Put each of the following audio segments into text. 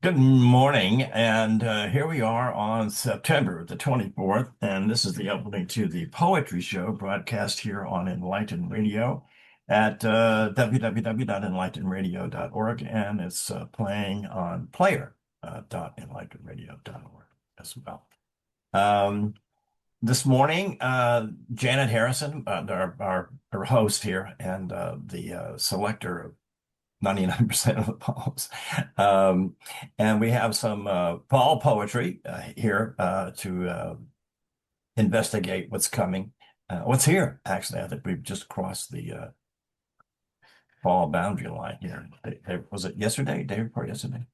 Good morning, and here we are on September the 24th, and this is the opening to the poetry show broadcast here on Enlighten Radio at www.enlightenradio.org, and it's playing on player.enlightenradio.org as well. Um, this morning, Janet Harrison, our host here, and the selector of 99% of the poems. And we have some fall poetry here to investigate what's coming. What's here, actually. I think we've just crossed the fall boundary line here. Was it yesterday? Day before yesterday?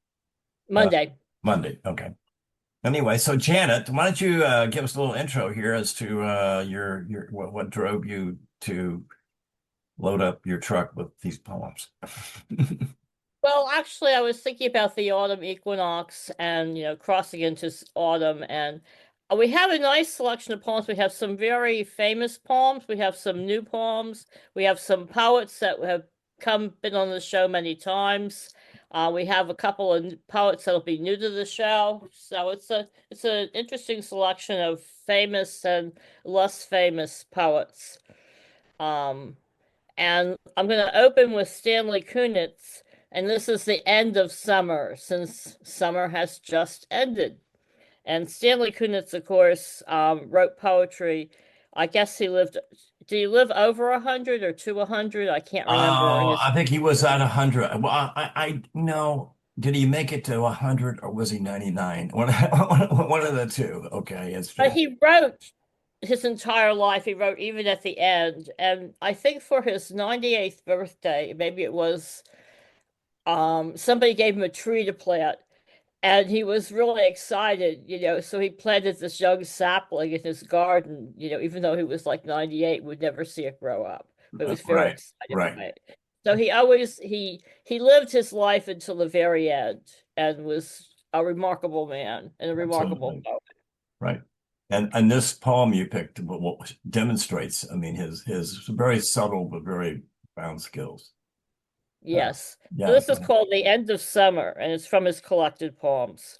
Uh, Monday. Monday. Okay. Anyway, so Janet, why don't you give us a little intro here as to your what drove you to load up your truck with these poems? Well, actually, I was thinking about the autumn equinox and, crossing into autumn. And we have a nice selection of poems. We have some very famous poems. We have some new poems. We have some poets that have been on the show many times. We have a couple of poets that'll be new to the show. So it's an interesting selection of famous and less famous poets. Um, And I'm going to open with Stanley Kunitz. And this is the end of summer, since summer has just ended. And Stanley Kunitz, of course, wrote poetry. I guess he lived, did he live over 100 or to 100? I can't remember Oh, his. I think he was at 100. Well, I no. Did he make it to 100 or was he 99? One of the two. Okay, it's But true. he wrote his entire life. He wrote even at the end. And I think for his 98th birthday, maybe it was, somebody gave him a tree to plant. And he was really excited, so he planted this young sapling in his garden, even though he was like 98, would never see it grow up. But he was very Right, excited right. by it. So he lived his life until the very end and was a remarkable man and a remarkable Absolutely. poet. Right. And this poem you picked what demonstrates, I mean, his very subtle but very profound skills. Uh, Yes. So yeah, this is called The End of Summer, and it's from his collected poems.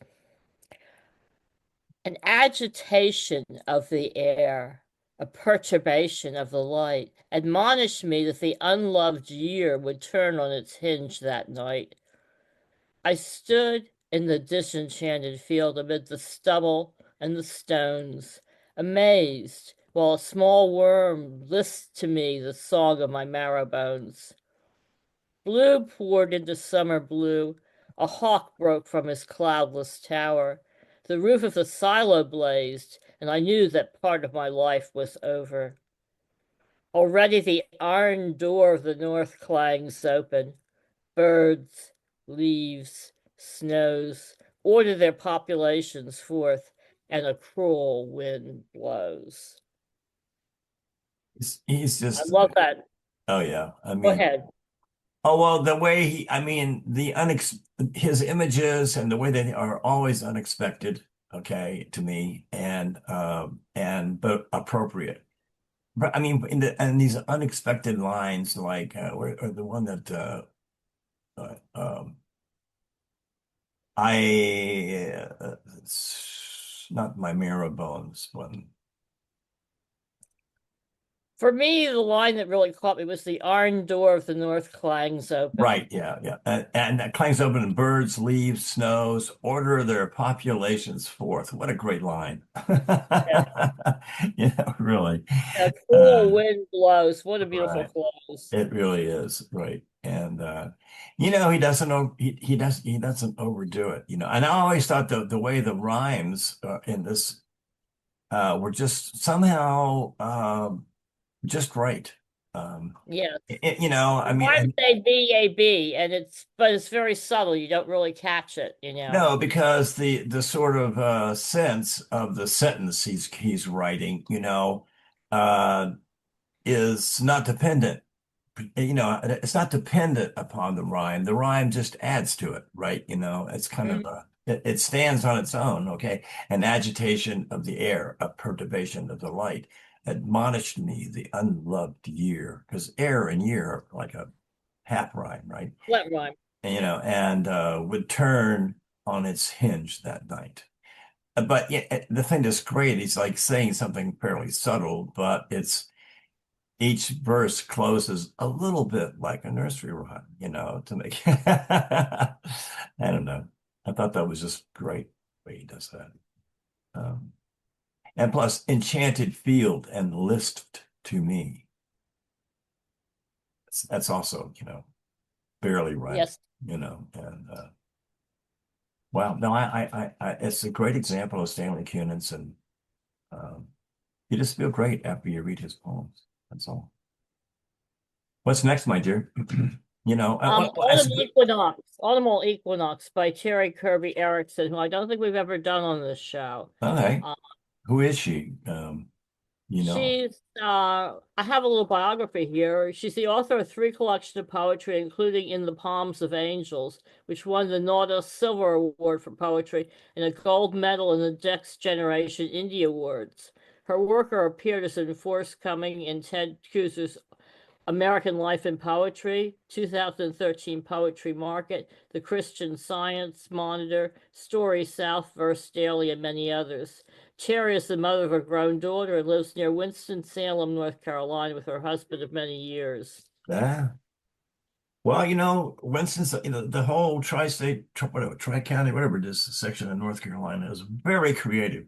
An agitation of the air, a perturbation of the light, admonished me that the unloved year would turn on its hinge that night. I stood in the disenchanted field amid the stubble and the stones, amazed, while a small worm lisped to me the song of my marrow bones. Blue poured into summer blue. A hawk broke from his cloudless tower. The roof of the silo blazed, and I knew that part of my life was over. Already the iron door of the north clangs open. Birds, leaves, snows order their populations forth, and a cruel wind blows. he's I just, love that. oh yeah. I Go mean, ahead. oh well, the way I mean, his images and the way they are always unexpected, okay, to me, and but appropriate. But I mean, and these unexpected lines, like or the one that uh, um, it's not my marrow bones, but For me, the line that really caught me was the iron door of the north clangs open. right, yeah, yeah, and that clangs open, and birds, leaves, snows, order their populations forth. What a great line! Yeah, Yeah, really. a Uh, cool wind blows. What a beautiful right. close. It really is, right. And he doesn't overdo it, And I always thought the way the rhymes in this were just somehow just right. Um, Yes. I The mean, rhymes and say B-A-B, and but it's very subtle. You don't really catch it. no, because the sort of sense of the sentence he's writing, uh, is not dependent. It's not dependent upon the rhyme. The rhyme just adds to it, right? It's kind of Mhm. it stands on its own, okay? An agitation of the air, a perturbation of the light, admonished me the unloved year, because air and year are like a half rhyme, right? Flat rhyme. And would turn on its hinge that night. But yeah, the thing that's great, he's like saying something fairly subtle, but it's each verse closes a little bit like a nursery rhyme, to make I don't know. I thought that was just great the way he does that. Um, and plus, enchanted field and lisped to me. That's also, barely rhyming, Yes. and wow, no, it's a great example of Stanley Kunitz, and um, you just feel great after you read his poems. That's all. What's next, my dear? Autumnal Equinox by Terry Kirby Erickson, who I don't think we've ever done on this show. Okay. Uh, Who is she? You know. I have a little biography here. She's the author of three collections of poetry, including In the Palms of Angels, which won the Nauta Silver Award for Poetry and a gold medal in the Next Generation Indie Awards. Her work appeared as in forthcoming in Ted Kuser's American Life in Poetry, 2013 Poetry Market, The Christian Science Monitor, Story South, Verse Daily, and many others. Cherry is the mother of a grown daughter and lives near Winston-Salem, North Carolina, with her husband of many years. Yeah. Well, Winston's, the whole tri-state, whatever, tri-county, whatever it is, section of North Carolina is very creative.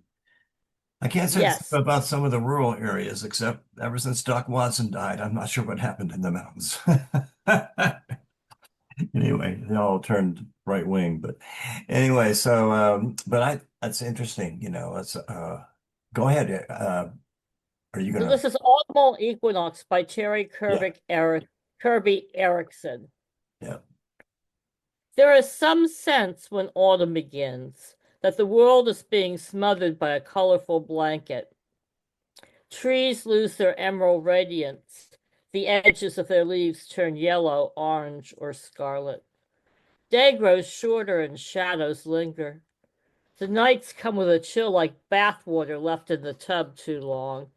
I can't say it's Yes. about some of the rural areas, except ever since Doc Watson died, I'm not sure what happened in the mountains. Anyway, they all turned right wing, but anyway, so that's interesting, let's go ahead. Are you So gonna? this is Autumnal Equinox by Terry Yeah, Kirby Erickson. yeah. There is some sense when autumn begins that the world is being smothered by a colorful blanket. Trees lose their emerald radiance. The edges of their leaves turn yellow, orange, or scarlet. Day grows shorter and shadows linger. The nights come with a chill like bathwater left in the tub too long.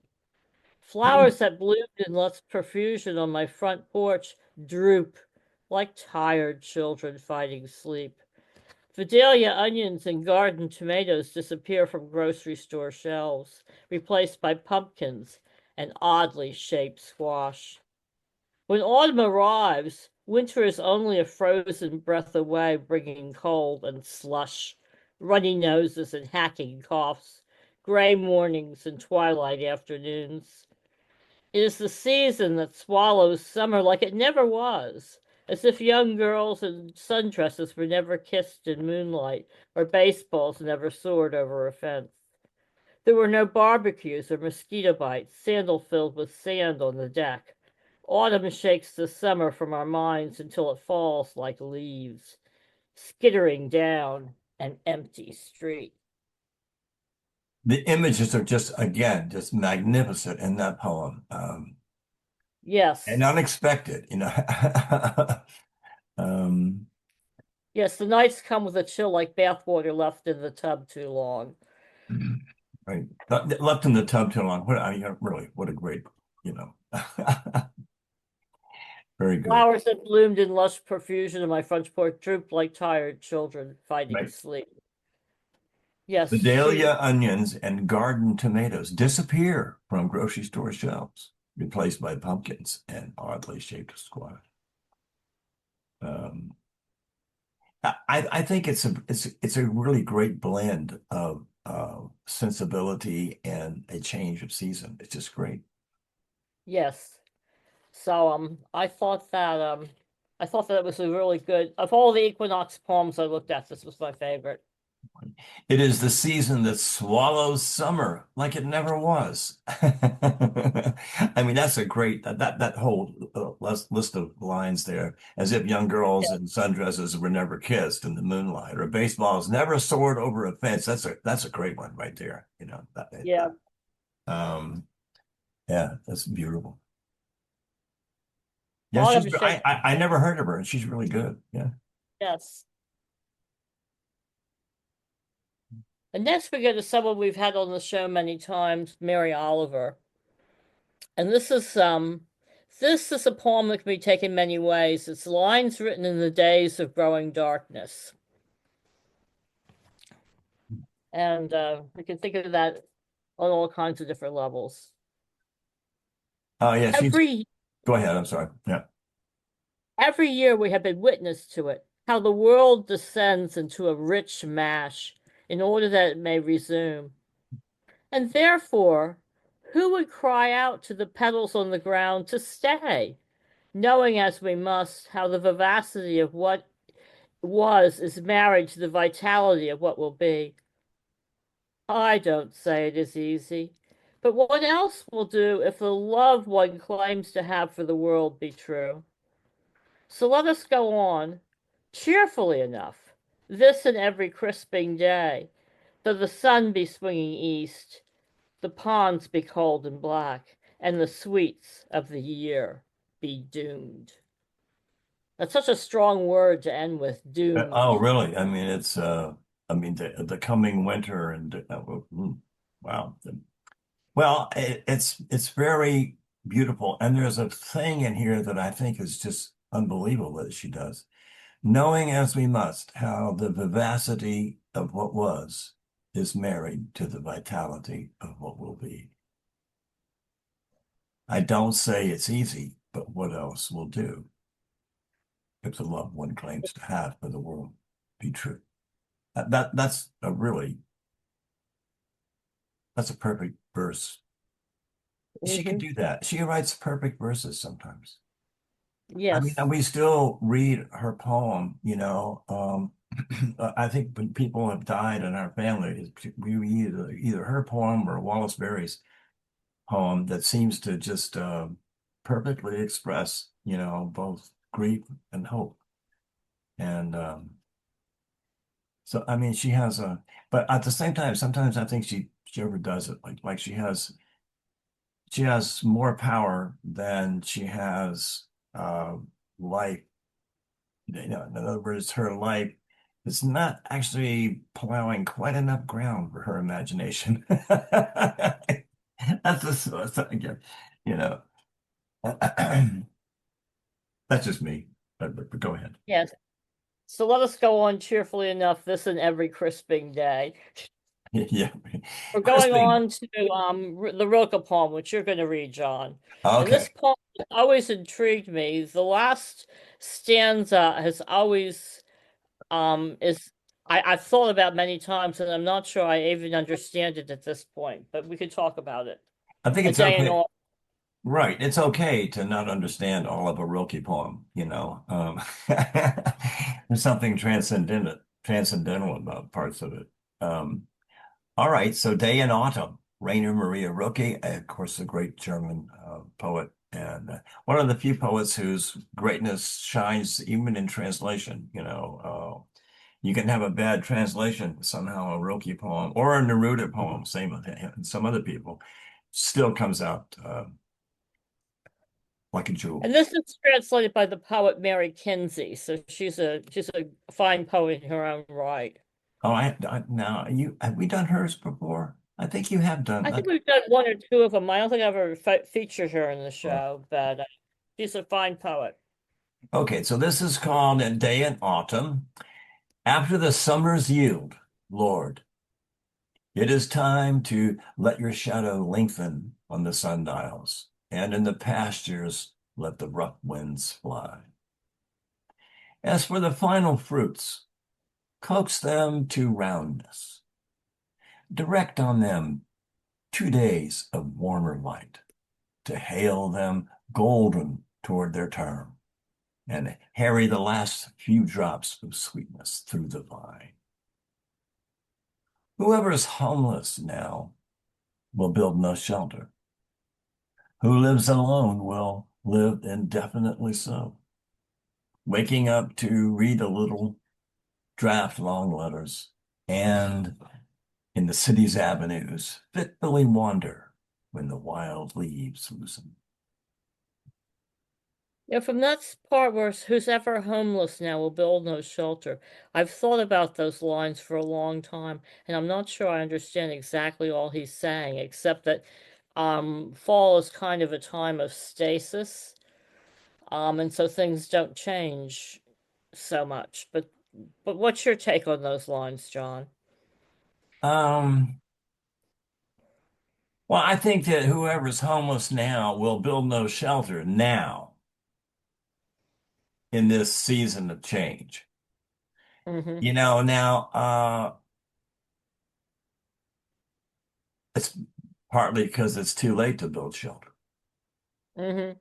Flowers that bloomed in less profusion on my front porch droop like tired children fighting sleep. Vidalia onions and garden tomatoes disappear from grocery store shelves, replaced by pumpkins and oddly shaped squash. When autumn arrives, winter is only a frozen breath away, bringing cold and slush, runny noses and hacking coughs, gray mornings and twilight afternoons. It is the season that swallows summer like it never was, as if young girls in sundresses were never kissed in moonlight, or baseballs never soared over a fence. There were no barbecues or mosquito bites, sandal filled with sand on the deck. Autumn shakes the summer from our minds until it falls like leaves, skittering down an empty street. The images are just, again, just magnificent in that poem, and Yes, unexpected. Um, yes, the nights come with a chill like bathwater left in the tub too long. right. Left in the tub too long. Really, what a great, you know, very good. Flowers that bloomed in lush profusion on my front porch drooped like tired children fighting Right. sleep. Yes, she, Vidalia onions and garden tomatoes disappear from grocery store shelves, replaced by pumpkins and oddly shaped squash. Um, I think it's a really great blend of sensibility and a change of season. It's just great. yes. So I thought that it was a really good of all the Equinox poems I looked at, this was my favorite. It is the season that swallows summer like it never was. I mean, that's a great that whole list of lines there, as if young girls Yeah. in sundresses were never kissed in the moonlight, or baseballs never soared over a fence. That's a great one right there. Yeah. Um, yeah, that's beautiful. Yeah, Autumn shakes, I never heard of her, and she's really good. Yeah. yes. And next we go to someone we've had on the show many times, Mary Oliver. And this is a poem that can be taken many ways. It's lines written in the days of growing darkness. And we can think of that on all kinds of different levels. Oh yeah, she's. Every Go ahead. I'm sorry. Yeah. every year we have been witness to it, how the world descends into a rich mash in order that it may resume. And therefore, who would cry out to the petals on the ground to stay, knowing as we must how the vivacity of what was is married to the vitality of what will be? I don't say it is easy, but what else will do if the love one claims to have for the world be true? So let us go on, cheerfully enough, this and every crisping day, though the sun be swinging east, the ponds be cold and black, and the sweets of the year be doomed. That's such a strong word to end with, Oh, doomed. really? I mean, it's I mean the coming winter and wow. Well, it's very beautiful, and there's a thing in here that I think is just unbelievable that she does. Knowing as we must how the vivacity of what was is married to the vitality of what will be. I don't say it's easy, but what else will do if the love one claims to have for the world be true? That's a really that's a perfect verse. She can Hmm. do that. She writes perfect verses sometimes. I mean, and Yes. we still read her poem, you know. I think when people have died in our family, we read either her poem or Wallace Berry's poem that seems to just perfectly express, you know, both grief and hope. And so, I mean, she has but at the same time, sometimes I think she overdoes it. Like she has more power than she has life. You know, in other words, her life is not actually plowing quite enough ground for her imagination. That's just again, you know, that's just me. But go ahead. Yes. So let us go on cheerfully enough, this and every crisping day. Yeah, We're going crisping. on to the Rilke poem, which you're going to read, John. And Okay, this poem always intrigued me. The last stanza has always is I've thought about many times, and I'm not sure I even understand it at this point, but we could talk about it. I think A it's day in okay. all. Right. It's okay to not understand all of a Rilke poem, you know. There's something transcendental about parts of it. Um, all right, so Day in Autumn, Rainer Maria Rilke, of course, a great German poet, and one of the few poets whose greatness shines even in translation. You know, you can have a bad translation, somehow a Rilke poem or a Neruda poem, same with him, and some other people, still comes out like a jewel. And this is translated by the poet Mary Kinsey, so she's a fine poet in her own right. Oh, I now you have we done hers before? I think you have done I think that. we've done one or two of them. I don't think I've ever featured her in the Right. show, but she's a fine poet. Okay, so this is called A Day in Autumn. After the summer's yield, Lord, it is time to let your shadow lengthen on the sundials, and in the pastures let the rough winds fly. As for the final fruits, coax them to roundness. Direct on them 2 days of warmer light to hail them golden toward their term and harry the last few drops of sweetness through the vine. Whoever is homeless now will build no shelter. Who lives alone will live indefinitely so, waking up to read a little, draft long letters, and in the city's avenues fitfully wander when the wild leaves loosen. Yeah, from that part where who's ever homeless now will build no shelter. I've thought about those lines for a long time, and I'm not sure I understand exactly all he's saying, except that fall is kind of a time of stasis, and so things don't change so much. But what's your take on those lines, John? Um, well, I think that whoever's homeless now will build no shelter now in this season of change. Hmm. Now it's partly because it's too late to build shelter Hmm.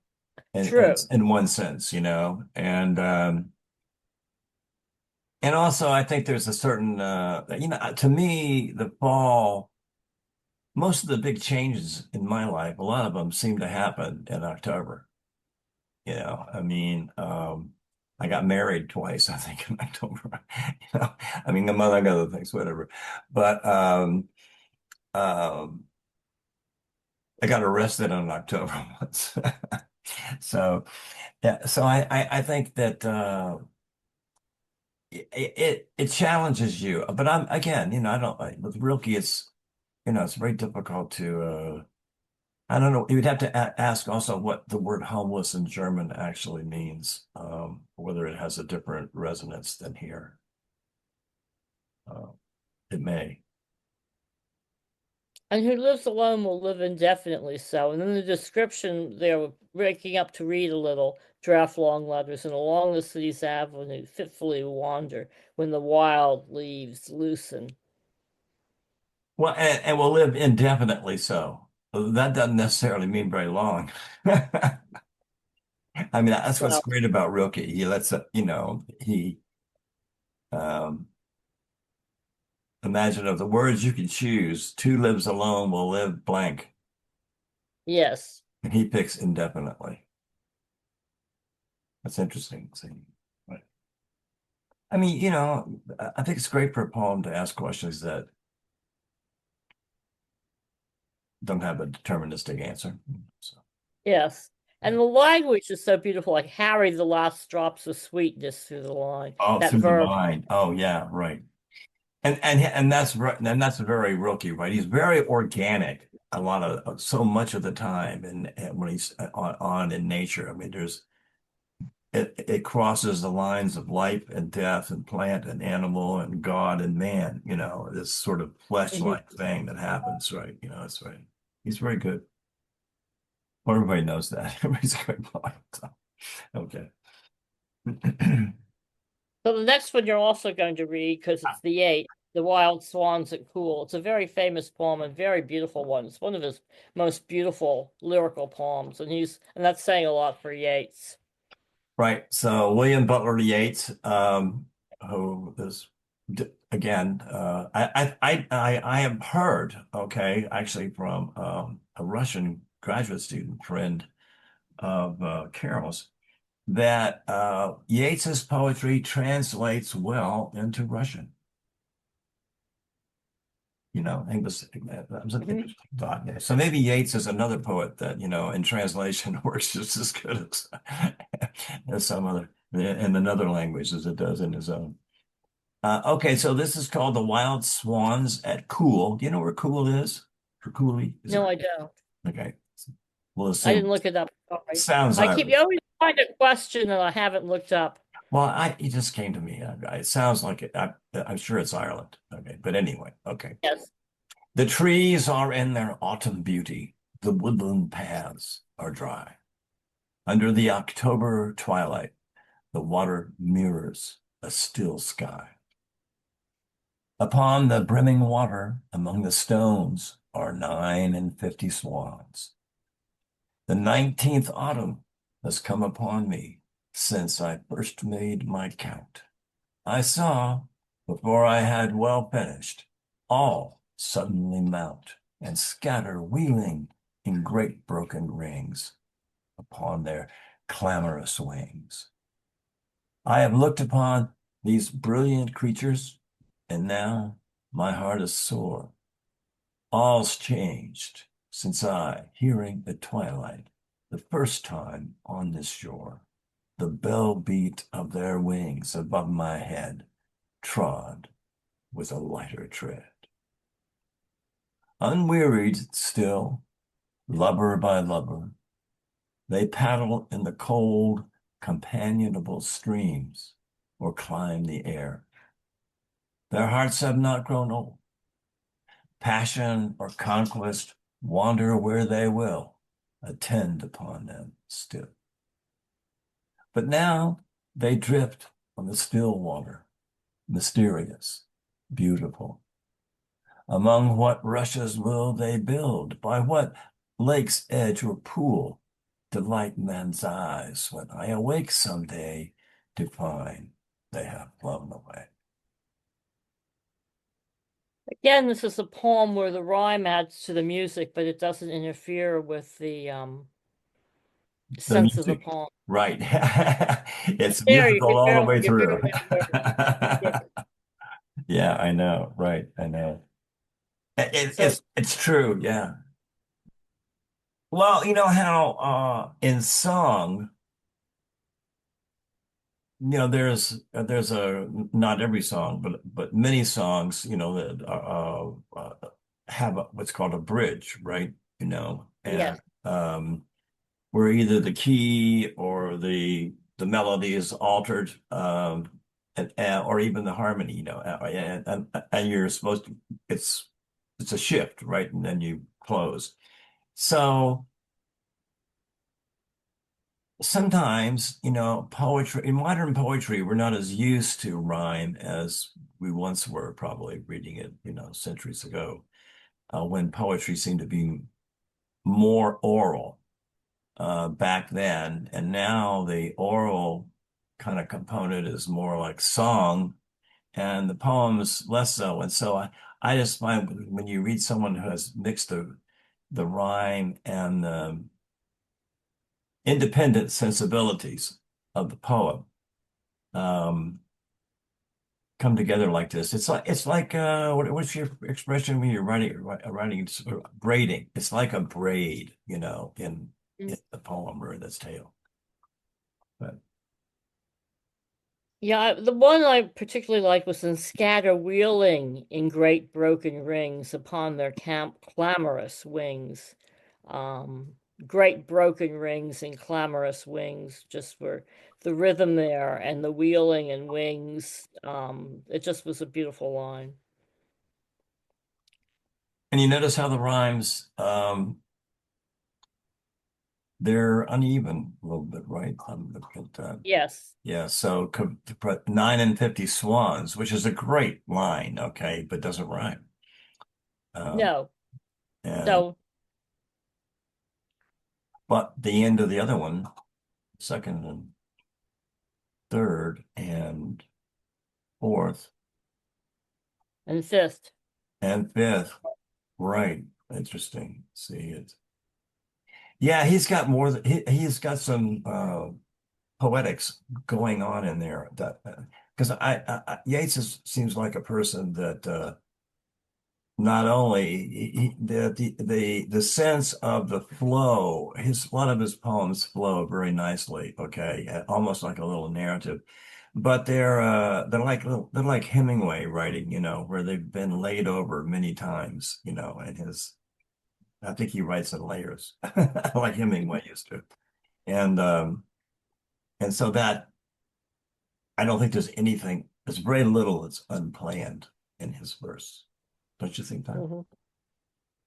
in True. in one sense, and also I think there's a certain to me the fall, most of the big changes in my life, a lot of them seem to happen in October. I mean, I got married twice, I think, in October. I mean, among other things, whatever. But um, I got arrested in October once. So yeah, so I think that it challenges you. But I'm again, I don't like with Rilke, it's very difficult to I don't know. You'd have to ask also what the word homeless in German actually means, whether it has a different resonance than here. Uh, it may. And who lives alone will live indefinitely so. And then the description there, breaking up to read a little, draft long letters, and along the city's avenue fitfully wander when the wild leaves loosen. Well, and will live indefinitely so. That doesn't necessarily mean very long. I mean, that's what's Well, great about Rilke. He lets, he um, imagine of the words you can choose, two lives alone will live blank, yes. and he picks indefinitely. That's interesting. See? Right. I mean, I think it's great for a poem to ask questions that don't have a deterministic answer. So, Yes. yeah. And the language is so beautiful, like Harry, the last drops of sweetness through the line. Oh, That through the verb, mind. Oh, yeah, right. And that's right. And that's very Rilke, right? He's very organic so much of the time, and when he's on in nature. I mean, it crosses the lines of life and death and plant and animal and God and man. This sort of mhm. flesh-like thing that happens, right? It's right. He's very good. Well, everybody knows that. Everybody's a great poet. So, okay. So the next one you're also going to read, because it's the eight, The Wild Swans at Coole. It's a very famous poem and very beautiful one. It's one of his most beautiful lyrical poems, and that's saying a lot for Yeats. Right. So William Butler Yeats, who is again, I have heard, okay, actually from a Russian graduate student friend of Carol's, that Yeats's poetry translates well into Russian. That was an Mhm. interesting thought. Yeah. So maybe Yeats is another poet that, in translation works just as good as some other in another language as it does in his own. Okay, so this is called The Wild Swans at Coole. Do you know where Coole is? For Cooley? Is it No, I don't. okay? We'll I assume didn't look it up. Sorry. sounds You Irish. always find a question that I haven't looked up. Well, it just came to me. It sounds like it. I'm sure it's Ireland. Okay, but anyway, okay. Yes. The trees are in their autumn beauty. The woodland paths are dry. Under the October twilight, the water mirrors a still sky. Upon the brimming water, among the stones, are 59 swans. The 19th autumn has come upon me since I first made my count. I saw, before I had well finished, all suddenly mount and scatter wheeling in great broken rings upon their clamorous wings. I have looked upon these brilliant creatures, and now my heart is sore. All's changed since I, hearing at twilight, the first time on this shore, the bell beat of their wings above my head, trod with a lighter tread. Unwearied still, lubber by lubber, they paddle in the cold, companionable streams or climb the air. Their hearts have not grown old. Passion or conquest wander where they will, attend upon them still. But now they drift on the still water, mysterious, beautiful. Among what rushes will they build? By what lake's edge or pool delight man's eyes when I awake someday to find they have flown away? Again, this is a poem where the rhyme adds to the music, but it doesn't interfere with the The sense of the music, poem. right. It's There, you musical get all the very, way you're through. very alert. Yeah. Yeah, I know. Right. I know. So It's true. Yeah. Well, you know how in song, there's a not every song, but many songs, that have what's called a bridge, right? And yes, where either the key or the melody is altered, or even the harmony, and you're supposed to, it's a shift, right? And then you close. So sometimes, poetry, in modern poetry, we're not as used to rhyme as we once were, probably reading it, centuries ago, when poetry seemed to be more oral back then. And now the oral kind of component is more like song and the poems less so. And so I just find when you read someone who has mixed the rhyme and the independent sensibilities of the poem, um, come together like this. It's like what's your expression when you're writing braiding? It's like a braid, in the poem or in this tale. But yeah. The one I particularly liked was in scatter wheeling in great broken rings upon their camp clamorous wings. Um, Great broken rings and clamorous wings, just for the rhythm there and the wheeling and wings. It just was a beautiful line. and you notice how the rhymes they're uneven a little bit, right? Look at that. Yes. Yeah, so to put 9 and 50 swans, which is a great line, okay, but doesn't rhyme. Um, No. and No. but the end of the other one, second and third and fourth And fifth. and fifth, right? Interesting. See it. Yeah, he's got more than he's got some poetics going on in there that because Yeats seems like a person that not only the sense of the flow, a lot of his poems flow very nicely, okay, almost like a little narrative, but they're like Hemingway writing, where they've been laid over many times, and his I think he writes in layers like Hemingway used to, and so that I don't think there's anything. There's very little that's unplanned in his verse, don't you think, Tom? Mhm.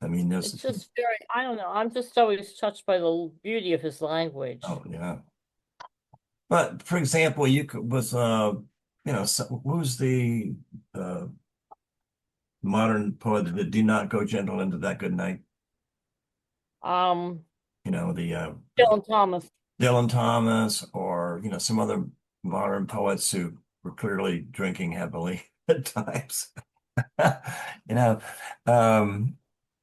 I mean, there's It's just very, I don't know. I'm just always touched by the beauty of his oh language. yeah. But for example, you could with who's the uh, modern poet that do not go gentle into that good night? Um, The Dylan Thomas. Dylan Thomas, or some other modern poets who were clearly drinking heavily at times. You know, um,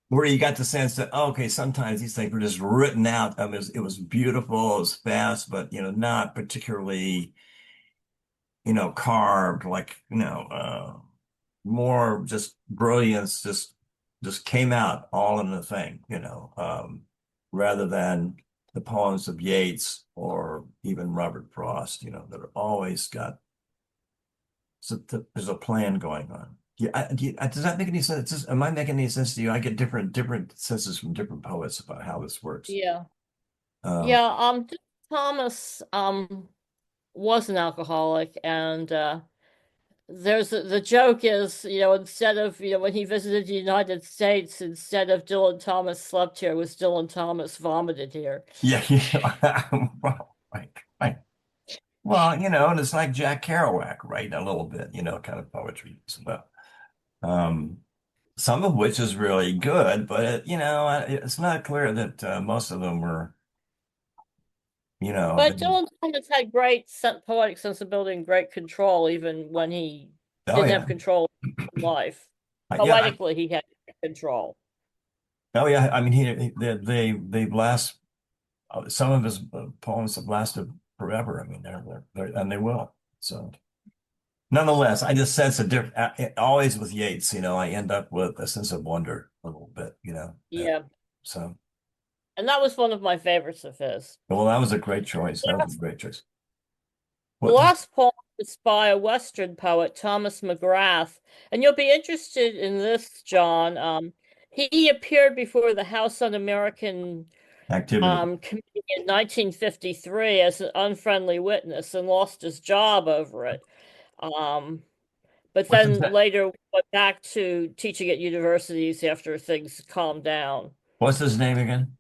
where you got the sense that, oh, okay, sometimes these things were just written out. I mean, it was beautiful, it was fast, but not particularly carved, like more just brilliance, just came out all in the thing, rather than the poems of Yeats or even Robert Frost, that are always got so there's a plan going on. Yeah, does that make any sense? Am I making any sense to you? I get different senses from different poets about how this works. Yeah. Um, Yeah. Dylan Thomas was an alcoholic, and the joke is, instead of, when he visited the United States, instead of Dylan Thomas slept here, was Dylan Thomas vomited here. Yeah, yeah. Well, right, right. Well, and it's like Jack Kerouac, right? A little bit, kind of poetry as well. Um, some of which is really good, but it's not clear that most of them were, But they, Dylan Thomas had great poetic sensibility and great control, even when he oh didn't have yeah, control of life. yeah, Poetically, he had control. oh yeah. I mean, they last. Some of his poems have lasted forever. I mean, and they will. So, nonetheless, I just sense a different. Always with Yeats, I end up with a sense of wonder a little bit. Yeah. So, And that was one of my favorites of his. well, that was a great choice. That was a great choice. The What? last poem is by a Western poet, Thomas McGrath, and you'll be interested in this, John. He appeared before the House Un-American Activity. Committee in 1953 as an unfriendly witness and lost his job over it. Um, but What's his then name? later went back to teaching at universities after things calmed down. What's his name again?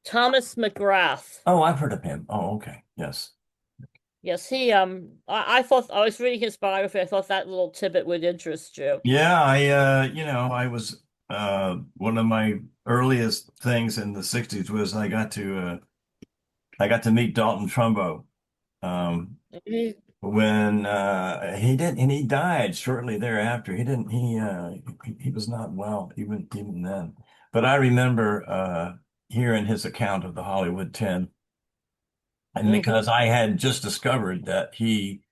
Thomas McGrath. Oh, I've heard of him. Oh, okay. Yes. Yes, I thought I was reading his biography. I thought that little tidbit would interest you. Yeah, I was one of my earliest things in the 60s was I got to meet Dalton Trumbo. Um, Mhm. when he did and he died shortly thereafter. He was not well even then. But I remember hearing his account of the Hollywood 10, and because Mhm. I had just discovered that he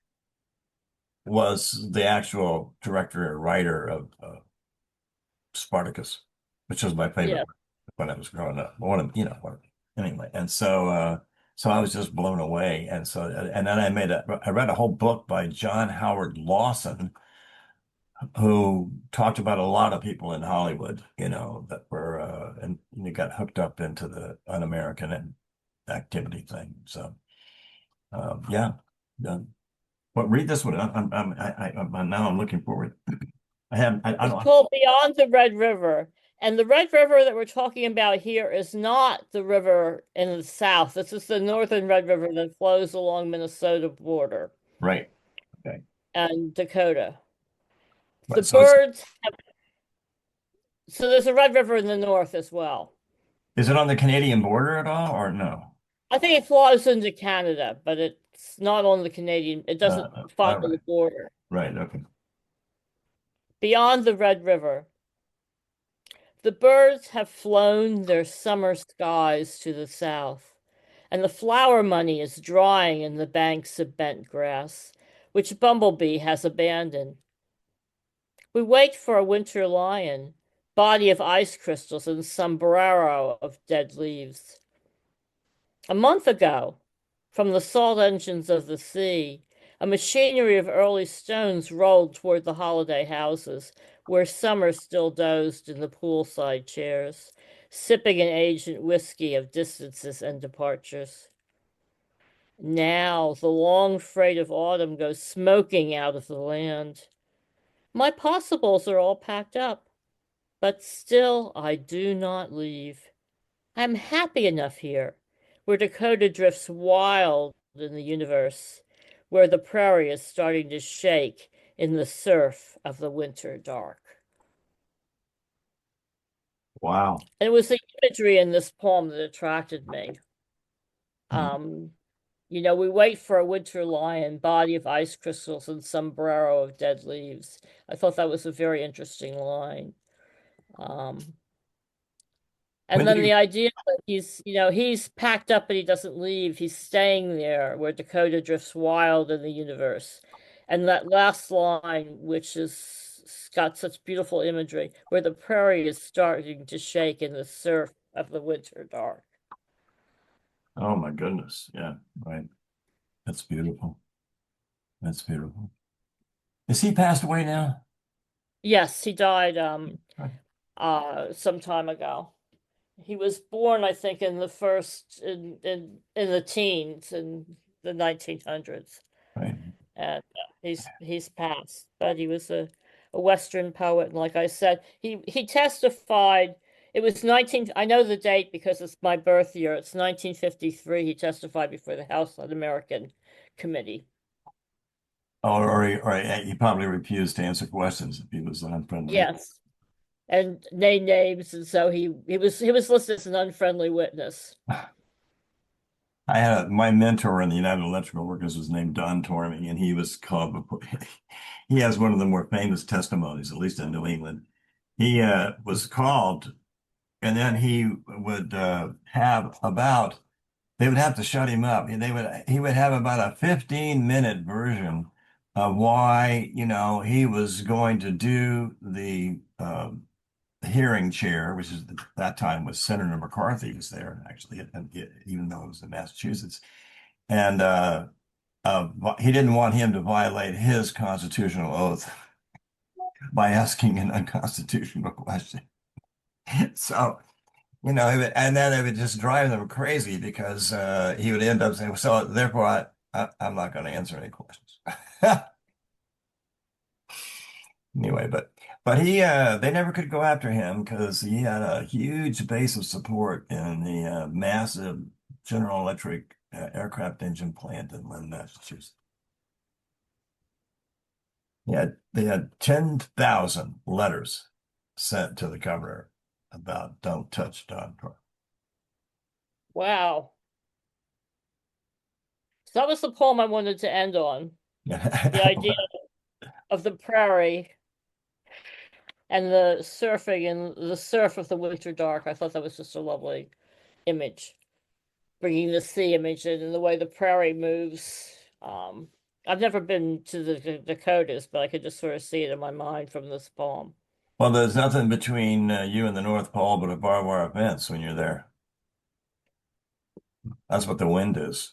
was the actual director and writer of Spartacus, which was my favorite Yeah. work when I was growing up. Anyway, and so I was just blown away. And then I read a whole book by John Howard Lawson, who talked about a lot of people in Hollywood, that were and they got hooked up into the un-American and activity thing. So yeah, yeah. But read this one. Now I'm looking forward. I It's don't. called Beyond the Red River. And the Red River that we're talking about here is not the river in the south. This is the northern Red River that flows along Minnesota border Right. Okay. and Dakota. The But so birds, so there's a Red River in the north as well. is it on the Canadian border at all, or no? I think it flows into Canada, but it's not on the Canadian, it doesn't follow All the right. border. Right. Okay. Beyond the Red River, the birds have flown their summer skies to the south, and the flower money is drying in the banks of bent grass, which Bumblebee has abandoned. We wait for a winter lion, body of ice crystals and sombrero of dead leaves. A month ago, from the salt engines of the sea, a machinery of early stones rolled toward the holiday houses, where summer still dozed in the poolside chairs, sipping an ancient whiskey of distances and departures. Now the long freight of autumn goes smoking out of the land. My possibles are all packed up, but still I do not leave. I'm happy enough here, where Dakota drifts wild in the universe, where the prairie is starting to shake in the surf of the winter dark. Wow. And it was the imagery in this poem that attracted me. Hmm. Um, we wait for a winter lion, body of ice crystals and sombrero of dead leaves. I thought that was a very interesting line. Um, When And did then you? the idea that he's packed up but he doesn't leave. He's staying there where Dakota drifts wild in the universe. And that last line, which is got such beautiful imagery, where the prairie is starting to shake in the surf of the winter dark. Oh my goodness. Yeah. Right. That's beautiful. That's beautiful. Is he passed away now? Yes, he died Right. some time ago. He was born, I think, in the first in the teens in the 1900s. Right. and he's passed. But he was a Western poet, and like I said, he testified. It was 19. I know the date because it's my birth year. It's 1953. He testified before the House Un-American Committee. Or he probably refused to answer questions if he was unfriendly. Yes, and name names, and so he was listed as an unfriendly witness. I had my mentor in the United Electrical Workers was named Don Tormey, and he was called. He has one of the more famous testimonies, at least in New England. He was called, and then he would have about. They would have to shut him up. He would have about a 15-minute version of why, he was going to do the hearing chair, which is at that time was Senator McCarthy was there, actually, even though it was in Massachusetts. And he didn't want him to violate his constitutional oath by asking an unconstitutional question. So, and then it would just drive them crazy because he would end up saying, so therefore I'm not going to answer any questions. Anyway, but they never could go after him because he had a huge base of support in the massive General Electric aircraft engine plant in Lynn, Massachusetts. They had 10,000 letters sent to the governor about don't touch Don Trod. Wow. So that was the poem I wanted to end on. The idea of the prairie and the surfing and the surf of the winter dark. I thought that was just a lovely image, bringing the sea image in and the way the prairie moves. I've never been to the Dakotas, but I could just sort of see it in my mind from this poem. Well, there's nothing between you and the North Pole but a barbed wire fence when you're there. That's what the wind is.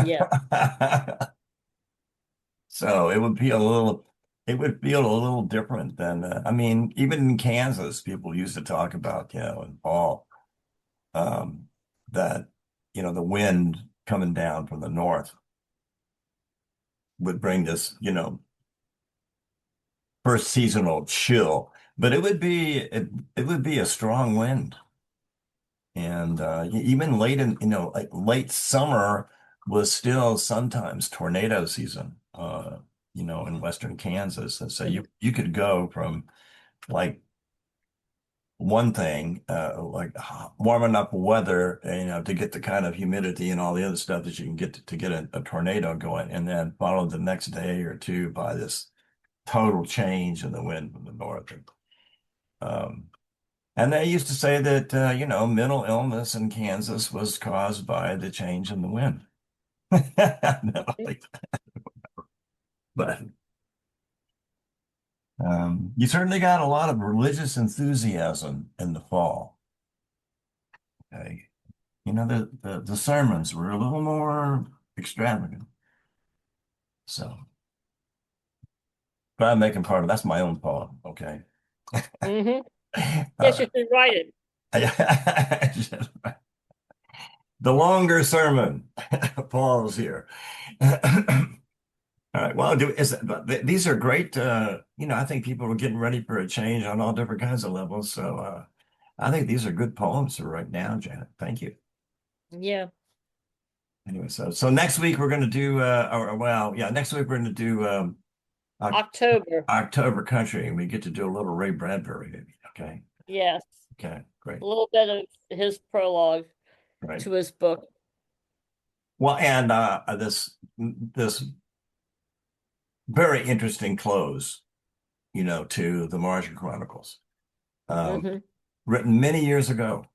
Yeah. So it would feel a little different than, I mean, even in Kansas, people used to talk about, in fall, um, that, the wind coming down from the north would bring this, first seasonal chill, but it would be a strong wind. And even late like late summer was still sometimes tornado season, in western Kansas. And so you could go from like one thing, like warm enough weather, to get the kind of humidity and all the other stuff that you can get to get a tornado going, and then followed the next day or two by this total change in the wind from the north. Um, and they used to say that, mental illness in Kansas was caused by the change in the wind. Never like that. But you certainly got a lot of religious enthusiasm in the fall. Okay. The sermons were a little more extravagant. So, but I'm making part of that's my own poem. Okay. Mm-hmm. Yes, Uh, you should write it. the longer sermon. Paul's here. All right. Well, these are great. I think people are getting ready for a change on all different kinds of levels. So I think these are good poems for right now, Janet. Thank you. Yeah. Anyway, so next week we're going to do, next week we're going to do Oc- October. October Country, and we get to do a little Ray Bradbury, maybe. Okay. Yes. Okay. Great. A little bit of his prologue Right. to his book. Well, and this very interesting close, to the Martian Chronicles. Um, Mm-hmm. Written many years ago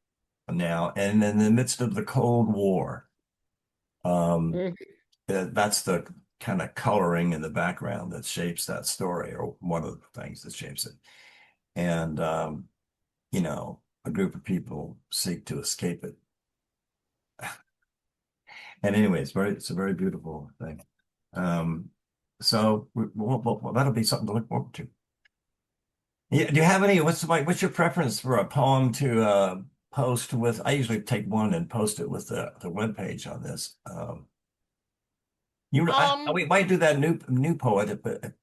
now, and in the midst of the Cold War. Um, Mm-hmm. that's the kind of coloring in the background that shapes that story, or one of the things that shapes it. And a group of people seek to escape it. And anyway, it's a very beautiful thing. Um, so that'll be something to look forward to. Yeah, do you have any? What's your preference for a poem to post with? I usually take one and post it with the web page on this. Um, we might do that new poet, but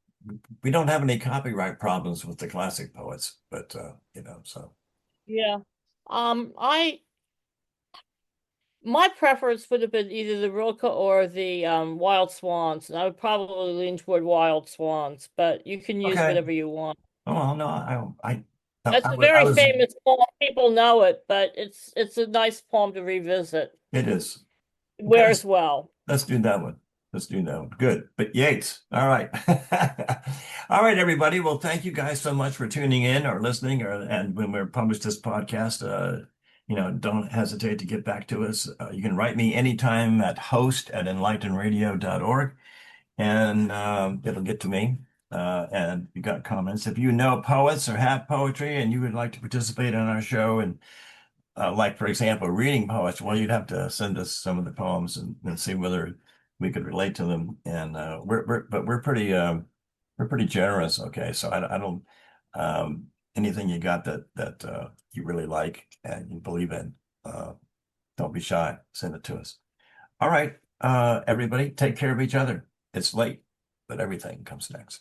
we don't have any copyright problems with the classic poets. But so yeah. I My preference would have been either the Rilke or the Wild Swans, and I would probably lean toward Wild Swans, but you can use okay. whatever you want. Oh well, no, That's a I very was. famous poem. People know it, but it's a nice poem to revisit. It is. It Okay, wears well. let's do that one. Let's do that one. Good. But Yates. All right. All right, everybody. Well, thank you guys so much for tuning in or listening, and when we publish this podcast, don't hesitate to get back to us. You can write me anytime at host@enlightenradio.org, and it'll get to me. And you got comments. If you know poets or have poetry and you would like to participate in our show and like, for example, reading poets, well, you'd have to send us some of the poems and see whether we could relate to them. And but we're pretty generous. Okay, so I don't anything you got that you really like and you believe in, uh, don't be shy. Send it to us. All right, everybody, take care of each other. It's late, but everything comes next.